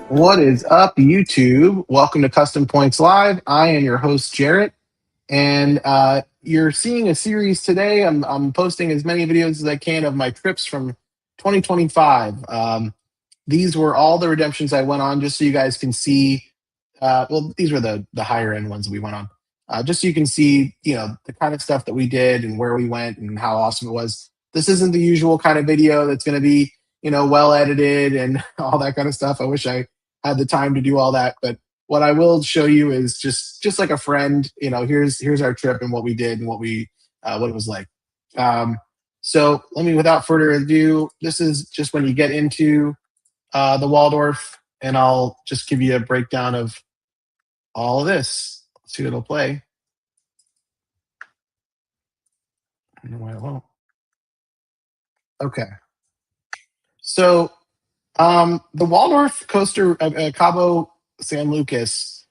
What is up, YouTube? Welcome to Custom Points Live. I am your host, Jarrett, and you're seeing a series today. I'm posting as many videos as I can of my trips from 2025. These were all the redemptions I went on, just so you guys can see. Well, these were the higher end ones that we went on, just so you can see, the kind of stuff that we did and where we went and how awesome it was. This isn't the usual kind of video that's going to be, well edited and all that kind of stuff. I wish I had the time to do all that, but what I will show you is just like a friend. Here's our trip and what we did and what it was like. So let me, without further ado, this is just when you get into the Waldorf, and I'll just give you a breakdown of all of this. Let's see if it'll play. I don't know why it won't. Okay. So the Waldorf coaster, Cabo San Lucas,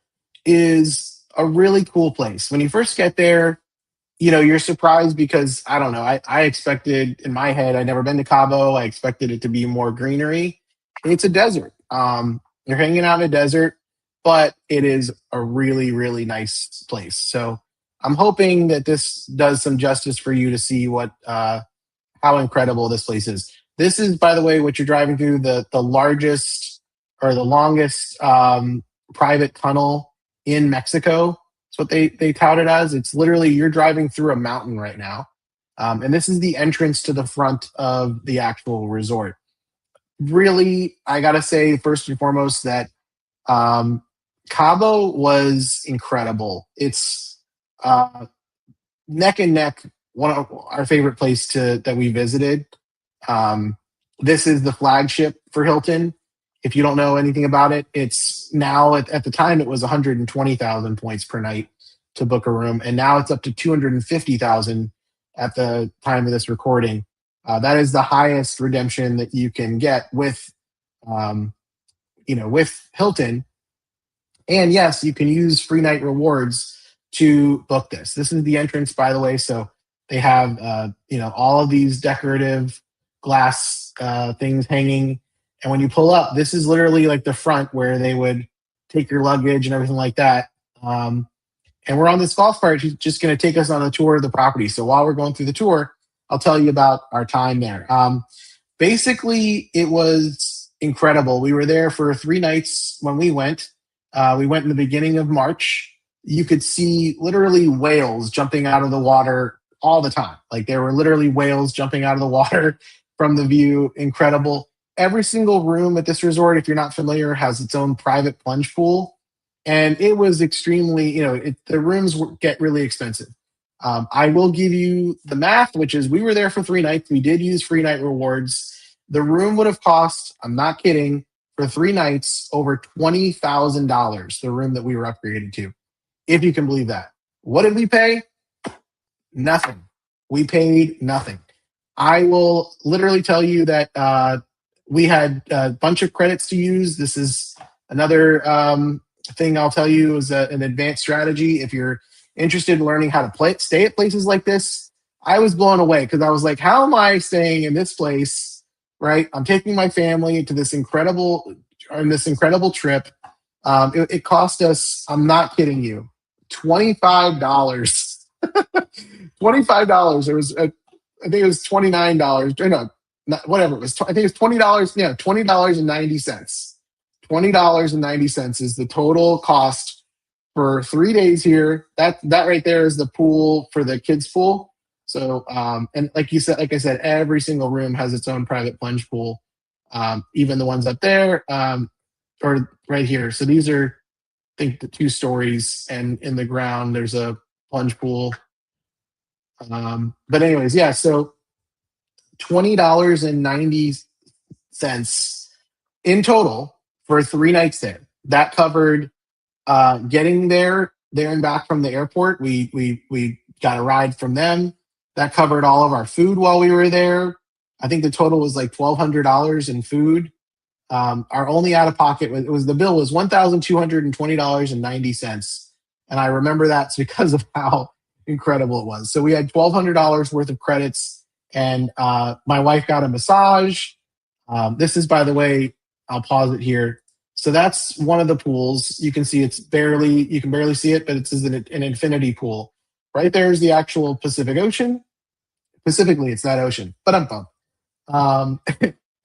is a really cool place. When you first get there, you're surprised because I don't know. I expected, in my head, I'd never been to Cabo. I expected it to be more greenery. It's a desert. You're hanging out in a desert, but it is a really, really nice place. So I'm hoping that this does some justice for you to see how incredible this place is. This is, by the way, what you're driving through, the largest or the longest private tunnel in Mexico. That's what they tout it as. It's literally, you're driving through a mountain right now. And this is the entrance to the front of the actual resort. Really, I got to say, first and foremost, that Cabo was incredible. It's neck and neck, one of our favorite place that we visited. This is the flagship for Hilton. If you don't know anything about it, it's now at the time it was 120,000 points per night to book a room, and now it's up to 250,000 at the time of this recording. That is the highest redemption that you can get with Hilton. And yes, you can use free night rewards to book this. This is the entrance, by the way. So they have all of these decorative glass things hanging. And when you pull up, this is literally like the front where they would take your luggage and everything like that. And we're on this golf cart. She's just going to take us on a tour of the property. So while we're going through the tour, I'll tell you about our time there. Basically, it was incredible. We were there for 3 nights when we went. We went in the beginning of March. You could see literally whales jumping out of the water all the time. Like, there were literally whales jumping out of the water from the view. Incredible. Every single room at this resort, if you're not familiar, has its own private plunge pool. And it was extremely, the rooms get really expensive. I will give you the math, which is we were there for 3 nights. We did use free night rewards. The room would have cost, I'm not kidding, for 3 nights over $20,000, the room that we were upgraded to, if you can believe that. What did we pay? Nothing. We paid nothing. I will literally tell you that we had a bunch of credits to use. This is another thing I'll tell you is an advanced strategy. If you're interested in learning how to stay at places like this, I was blown away because I was like, how am I staying in this place, right? I'm taking my family to this incredible trip. It cost us, I'm not kidding you, $25. $25. There was, I think it was $29. No, whatever it was. I think it was $20. Yeah, $20.90. $20.90 is the total cost for 3 days here. That right there is the pool for the kids' pool. So, and like I said, every single room has its own private plunge pool. Even the ones up there, or right here. So these are, I think, the 2 stories, and in the ground there's a plunge pool. But anyways, yeah. So $20.90 in total for 3 nights there. That covered getting there and back from the airport. We got a ride from them. That covered all of our food while we were there. I think the total was like $1,200 in food. Our only out of pocket the bill was $1,220.90, and I remember that's because of how incredible it was. So we had $1,200 worth of credits, and my wife got a massage. This is, by the way, I'll pause it here. So that's one of the pools. You can see you can barely see it, but it's an infinity pool. Right there is the actual Pacific Ocean. Specifically, it's that ocean. But um,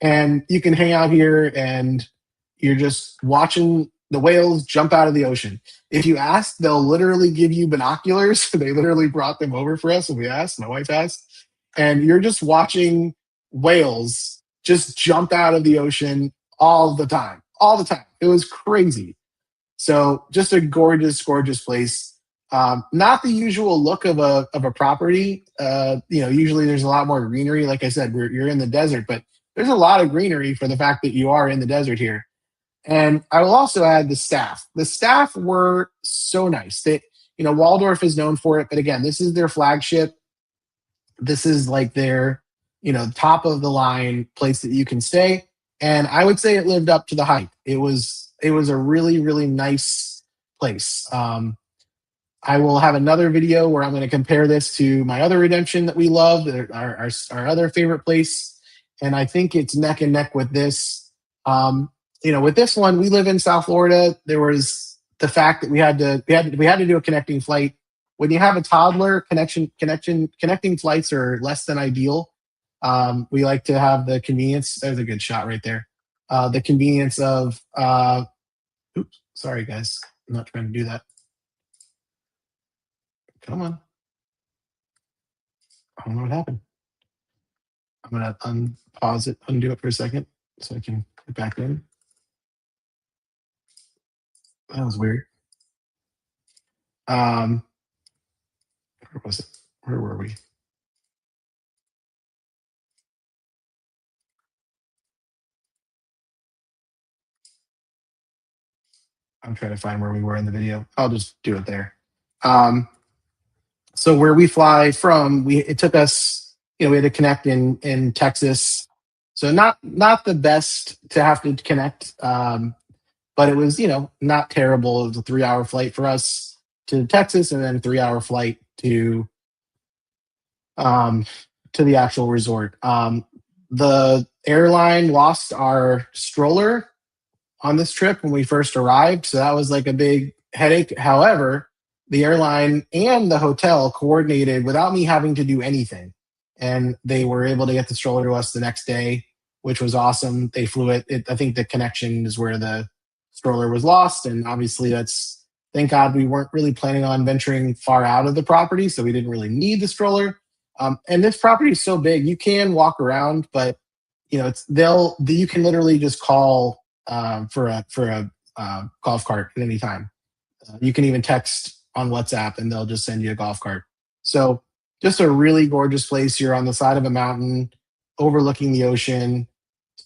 and you can hang out here and you're just watching the whales jump out of the ocean. If you ask, they'll literally give you binoculars. They literally brought them over for us when we asked. My wife asked, and you're just watching whales just jump out of the ocean all the time, all the time. It was crazy. So just a gorgeous, gorgeous place. Not the usual look of a property. Usually there's a lot more greenery. Like I said, you're in the desert, but there's a lot of greenery for the fact that you are in the desert here. And I will also add the staff. The staff were so nice. Waldorf is known for it, but again, this is their flagship. This is like their, top of the line place that you can stay. And I would say it lived up to the hype. It was a really, really nice place. I will have another video where I'm going to compare this to my other redemption that we love, our other favorite place, and I think it's neck and neck with this. With this one, we live in South Florida. There was the fact that we had to do a connecting flight. When you have a toddler, connecting flights are less than ideal. We like to have the convenience. There's a good shot right there. The convenience of oops, sorry guys, I'm not trying to do that. Come on. I don't know what happened. I'm gonna unpause it, undo it for a second so I can get back in. That was weird. Where was it? Where were we? I'm trying to find where we were in the video. I'll just do it there. So where we fly from, it took us, we had to connect in Texas. So not the best to have to connect, but it was, not terrible. It was a 3-hour flight for us to Texas, and then a 3-hour flight to the actual resort. The airline lost our stroller on this trip when we first arrived, so that was like a big headache. However, the airline and the hotel coordinated without me having to do anything, and they were able to get the stroller to us the next day, which was awesome. They flew it. I think the connection is where the stroller was lost, and obviously that's, thank God we weren't really planning on venturing far out of the property, so we didn't really need the stroller. And this property is so big, you can walk around, but you can literally just call for a golf cart at any time. You can even text on WhatsApp, and they'll just send you a golf cart. So just a really gorgeous place. You're on the side of a mountain, overlooking the ocean.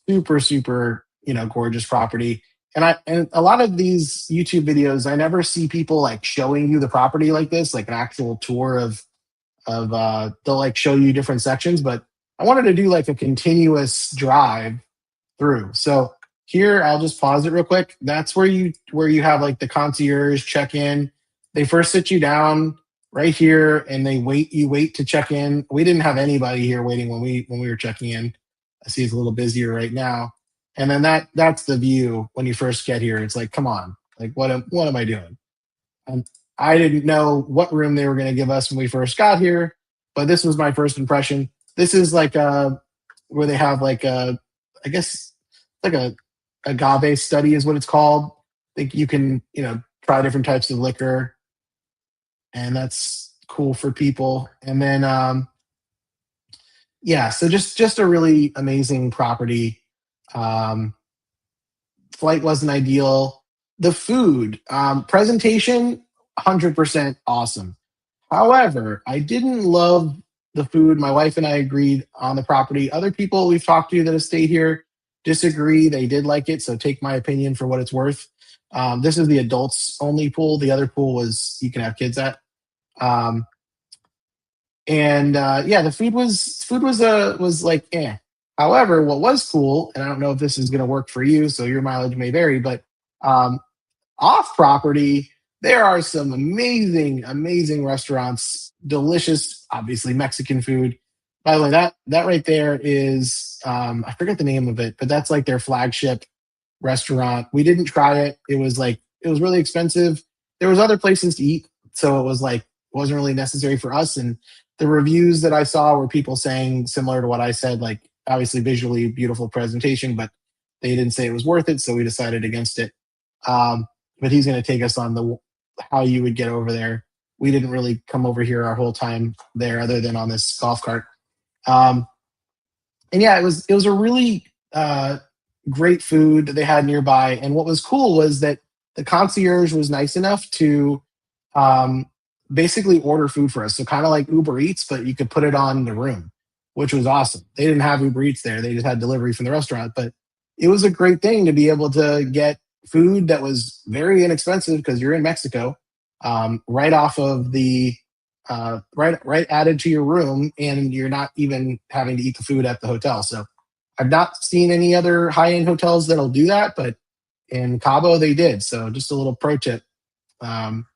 Super, super, gorgeous property. And a lot of these YouTube videos, I never see people like showing you the property like this, like an actual tour of they'll like show you different sections, but I wanted to do like a continuous drive through. So here, I'll just pause it real quick. That's where you have like the concierge check in. They first sit you down right here, and you wait to check in. We didn't have anybody here waiting when we were checking in. I see it's a little busier right now. And then that's the view when you first get here. It's like, come on, like what am I doing? And I didn't know what room they were going to give us when we first got here, but this was my first impression. This is like where they have like I guess like a agave study is what it's called. I think you can try different types of liquor, and that's cool for people. And then so just a really amazing property. Flight wasn't ideal. The food presentation 100% awesome. However, I didn't love the food. My wife and I agreed on the property. Other people we've talked to that have stayed here disagree. They did like it, so take my opinion for what it's worth. This is the adults only pool. The other pool was you can have kids at. The food was like eh. However, what was cool, and I don't know if this is going to work for you, so your mileage may vary, but off property, there are some amazing, amazing restaurants, delicious, obviously Mexican food. By the way, that right there is I forget the name of it, but that's like their flagship restaurant. We didn't try it. It was really expensive. There was other places to eat, so it was like it wasn't really necessary for us. And the reviews that I saw were people saying similar to what I said, like obviously visually beautiful presentation, but they didn't say it was worth it, so we decided against it. But he's going to take us on the how you would get over there. We didn't really come over here our whole time there, other than on this golf cart. Um, and yeah, it was a really great food that they had nearby. And what was cool was that the concierge was nice enough to um, basically order food for us. So kind of like Uber Eats, but you could put it on the room, which was awesome. They didn't have Uber Eats there; they just had delivery from the restaurant. But it was a great thing to be able to get food that was very inexpensive because you're in Mexico, right off of the right added to your room, and you're not even having to eat the food at the hotel. So I've not seen any other high end hotels that'll do that, but in Cabo they did. So just a little pro tip. Um,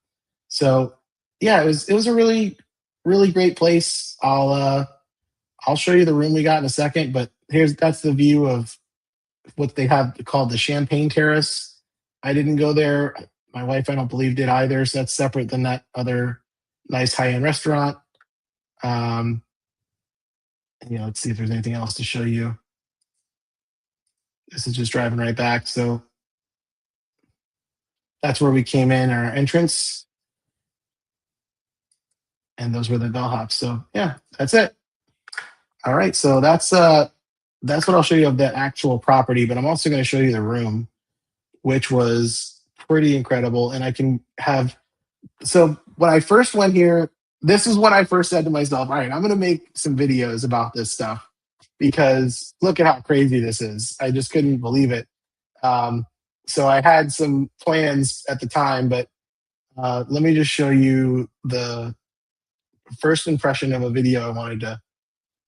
so yeah, it was a really great place. I'll show you the room we got in a second, but that's the view of what they have called the Champagne Terrace. I didn't go there. My wife, I don't believe, did either. So that's separate than that other nice high end restaurant. Um, let's see if there's anything else to show you. This is just driving right back. So that's where we came in, our entrance, and those were the bellhops. So yeah, that's it. All right. So that's what I'll show you of the actual property, but I'm also going to show you the room, which was pretty incredible. And I can have so when I first went here, this is when I first said to myself, all right, I'm going to make some videos about this stuff because look at how crazy this is. I just couldn't believe it. So I had some plans at the time, but let me just show you the first impression of a video I wanted to.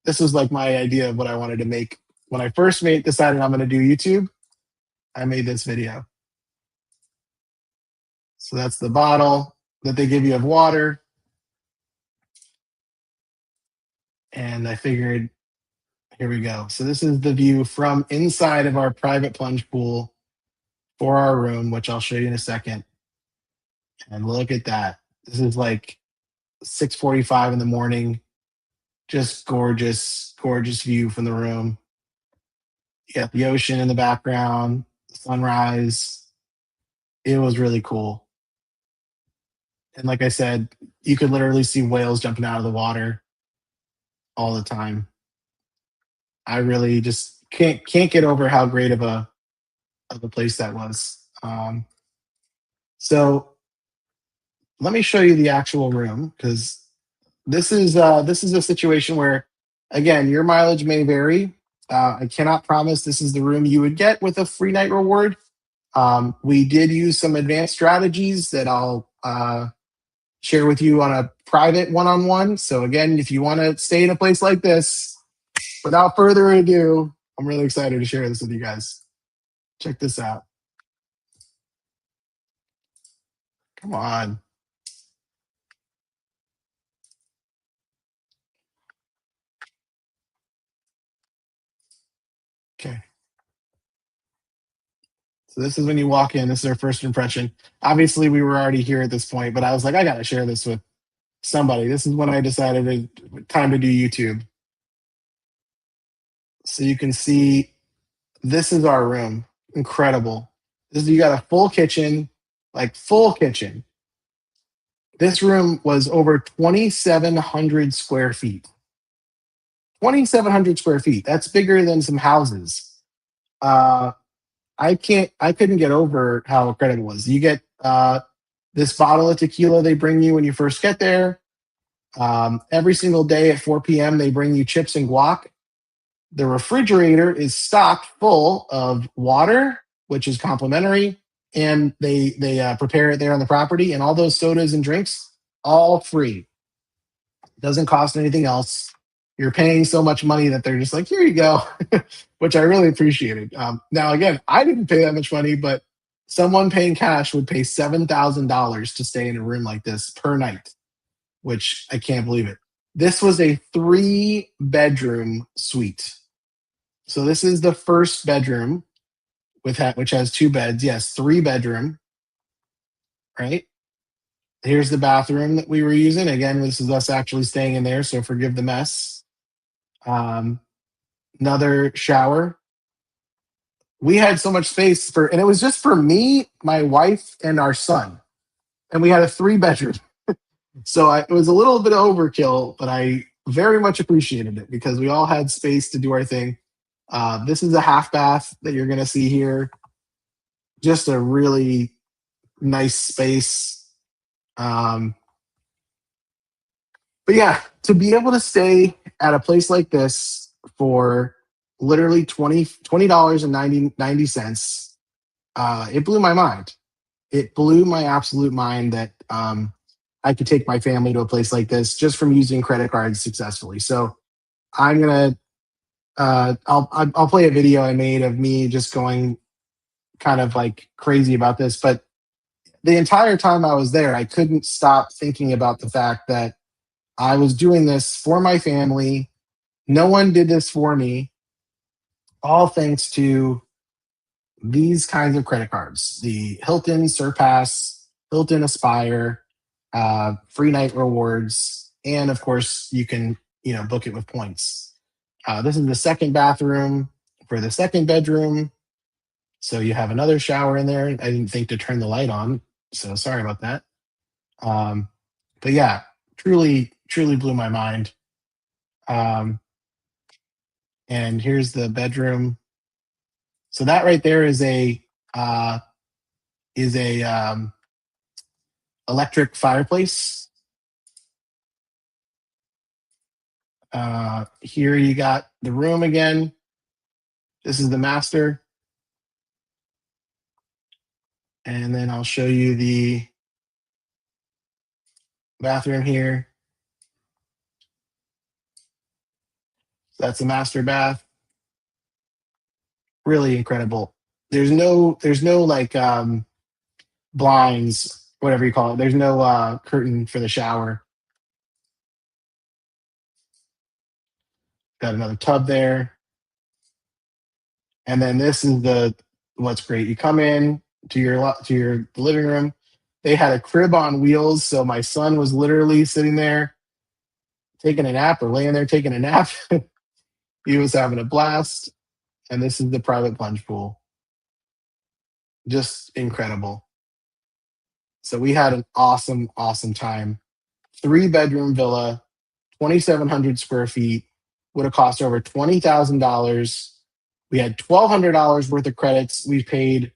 This was like my idea of what I wanted to make. When I first decided I'm going to do YouTube, I made this video. So that's the bottle that they give you of water. And I figured, here we go. So this is the view from inside of our private plunge pool for our room, which I'll show you in a second. And look at that. This is like 6:45 in the morning. Just gorgeous, gorgeous view from the room. You got the ocean in the background, sunrise. It was really cool. And like I said, you could literally see whales jumping out of the water all the time. I really just can't get over how great of a place that was. So let me show you the actual room because this is a situation where again your mileage may vary. I cannot promise this is the room you would get with a free night reward. We did use some advanced strategies that I'll share with you on a private one-on-one. So again, if you want to stay in a place like this, without further ado, I'm really excited to share this with you guys. Check this out. Come on. Okay. So this is when you walk in. This is our first impression. Obviously, we were already here at this point, but I was like, I got to share this with somebody. This is when I decided time to do YouTube. So you can see this is our room. Incredible. You got a full kitchen, like full kitchen. This room was over 2,700 square feet. 2,700 square feet. That's bigger than some houses. Uh, I couldn't get over how incredible it was. You get this bottle of tequila they bring you when you first get there. Every single day at 4 p.m. they bring you chips and guac. The refrigerator is stocked full of water, which is complimentary, and they prepare it there on the property. And all those sodas and drinks, all free. Doesn't cost anything else. You're paying so much money that they're just like, here you go, which I really appreciated. Now, again, I didn't pay that much money, but someone paying cash would pay $7,000 to stay in a room like this per night, which I can't believe it. This was a 3-bedroom suite. So this is the first bedroom, which has 2 beds. Yes, 3-bedroom, right? Here's the bathroom that we were using. Again, this is us actually staying in there, so forgive the mess. Um, Another shower. We had so much space and it was just for me, my wife, and our son. And we had a 3-bedroom. So it was a little bit of overkill, but I very much appreciated it because we all had space to do our thing. This is a half bath that you're going to see here. Just a really nice space. But yeah, to be able to stay at a place like this for literally $20.90, it blew my mind. It blew my absolute mind that I could take my family to a place like this just from using credit cards successfully. So I'm gonna I'll play a video I made of me just going kind of like crazy about this. But the entire time I was there, I couldn't stop thinking about the fact that I was doing this for my family. No one did this for me, all thanks to these kinds of credit cards: the Hilton Surpass, Hilton Aspire, free night rewards, and of course you can book it with points. This is the second bathroom for the 2nd-bedroom, so you have another shower in there. I didn't think to turn the light on, so sorry about that. But yeah, truly blew my mind. And here's the bedroom. So that right there is a electric fireplace. Here you got the room again. This is the master. And then I'll show you the bathroom here. So that's the master bath. Really incredible. There's no like blinds, whatever you call it. There's no curtain for the shower. Got another tub there. And then this is what's great. You come in to your living room. They had a crib on wheels, so my son was literally sitting there taking a nap or laying there taking a nap. He was having a blast. And this is the private plunge pool. Just incredible. So we had an awesome time. 3-bedroom villa, 2,700 square feet, would have cost over $20,000. We had $1,200 worth of credits. We paid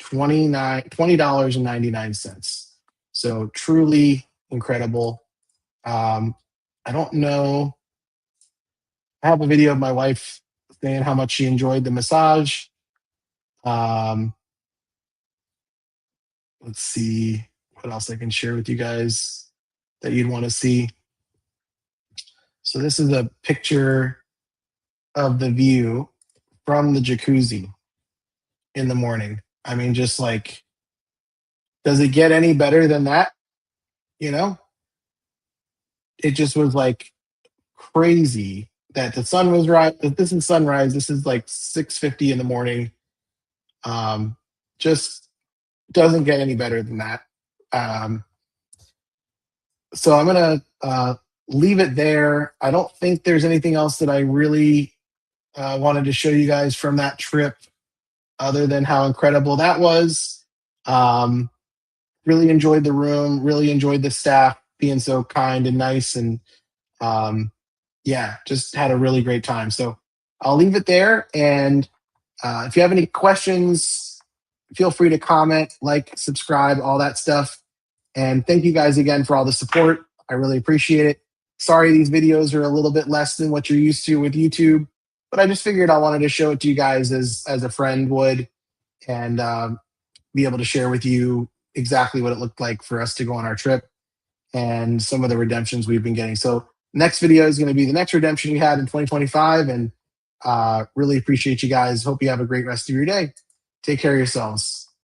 $20.99. So truly incredible. I don't know. I have a video of my wife saying how much she enjoyed the massage. Let's see what else I can share with you guys that you'd want to see. So this is a picture of the view from the jacuzzi in the morning. I mean, just like, does it get any better than that? It just was like crazy that the sun was right. This is sunrise. This is like 6:50 in the morning. Just doesn't get any better than that. So I'm gonna leave it there. I don't think there's anything else that I really wanted to show you guys from that trip, other than how incredible that was. Really enjoyed the room. Really enjoyed the staff being so kind and nice, and yeah, just had a really great time. So I'll leave it there. And if you have any questions, feel free to comment, like, subscribe, all that stuff. And thank you guys again for all the support. I really appreciate it. Sorry these videos are a little bit less than what you're used to with YouTube, but I just figured I wanted to show it to you guys as a friend would, and be able to share with you exactly what it looked like for us to go on our trip and some of the redemptions we've been getting. So next video is going to be the next redemption we had in 2025, and really appreciate you guys. Hope you have a great rest of your day. Take care of yourselves.